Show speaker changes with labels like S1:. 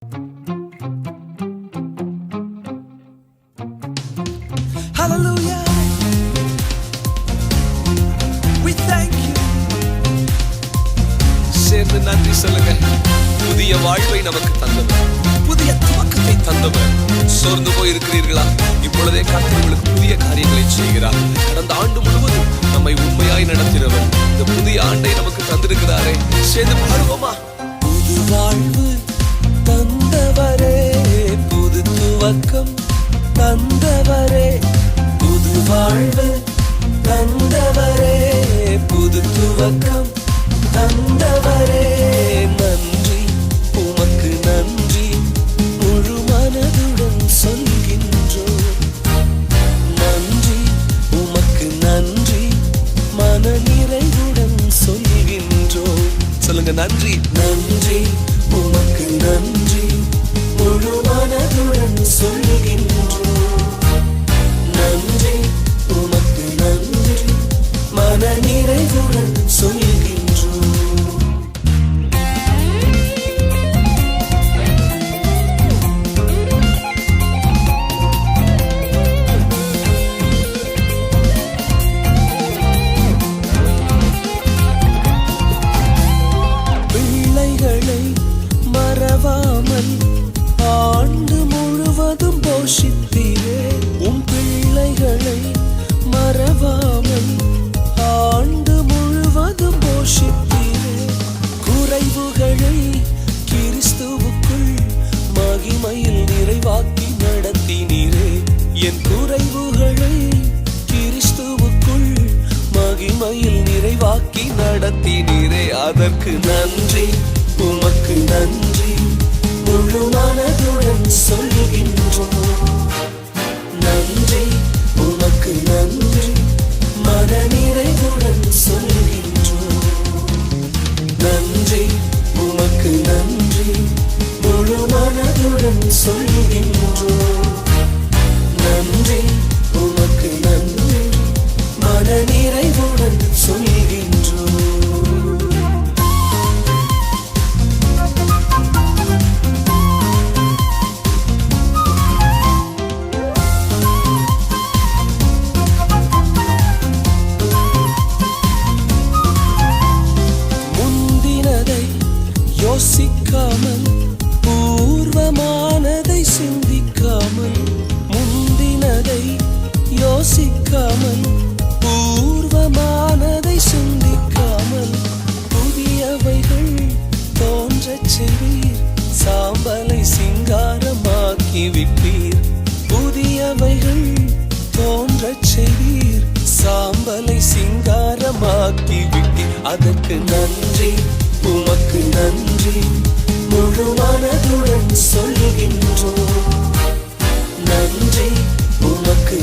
S1: Hallelujah. We thank you. சேர்ந்து நன்றி சொல்லுங்க. புதிய வாழ்வை நமக்கு தந்தவர், புதிய துவக்கத்தை தந்தவர். சோர்ந்து போய் இருக்கிறீர்களா? இப்பொழுதே கர்த்தர் உங்களுக்கு புதிய காரியங்களை செய்கிறார். கடந்த ஆண்டு முழுவதும் நம்மை உண்மையாய் நடத்தினவர் இந்த புதிய ஆண்டை நமக்கு தந்திருக்கிறாரே. சேர்ந்து பாடுவோமா? புது வாழ்வு தந்தவரே, புது துவக்கம் தந்தவரே, புது வாழ்வு தந்தவரே, புது துவக்கம் தந்தவரே. நன்றி, உமக்கு நன்றி, முழு மனதுடன் சொல்கின்றோம். நன்றி, உமக்கு நன்றி, மன நிறைவுடன் சொல்கின்றோம். சொல்லுங்க, நன்றி. நன்றி, உமக்கு நன்றி, முழு மனதுடன் சொல்கின்றோம். நன்றி, உமக்கு நன்றி, மன நிறைவுடன் சொல்கின்றோம். பிள்ளைகளை மறவாமல் ஆண்டு முழுவதும் போஷித்தீரே. உம் பிள்ளைகளை மறவாமல் ஆண்டு முழுவதும் போஷித்தீரே. குறைவுகளை கிறிஸ்துவுக்குள் மகிமையில் நிறைவாக்கி நடத்தினீரே. என் குறைவுகளை கிறிஸ்துவுக்குள் மகிமையில் நிறைவாக்கி நடத்தினீரே. அதற்கு நன்றி, உமக்கு நன்றி, முழு மனதுடன் சொல்கின்றோம். நன்றி, உமக்கு நன்றி, மன நிறைவுடன் சொல்கின்றோம். நன்றி, உமக்கு நன்றி, முழு மனதுடன் சொல்கின்றோம். நன்றி, உமக்கு நன்றி, மன நிறைவுடன் சொல்கின்றோம். முந்தினதை யோசிக்காமல், பூர்வமானதை சிந்திக்காமல், முந்தினதை யோசிக்காமல், பூர்வமானதை சிந்திக்காமல், புதியவைகள் தோன்றச் செய்வீர், சாம்பலை சிங்காரமாக்கி விட்டீர். புதியவைகள் தோன்றச் செய்வீர், சாம்பலை சிங்காரமாக்கி விட்டீர். அதற்கு நன்றி, உமக்கு நன்றி, முழு மனதுடன் சொல்கின்றோம். நன்றி, உமக்கு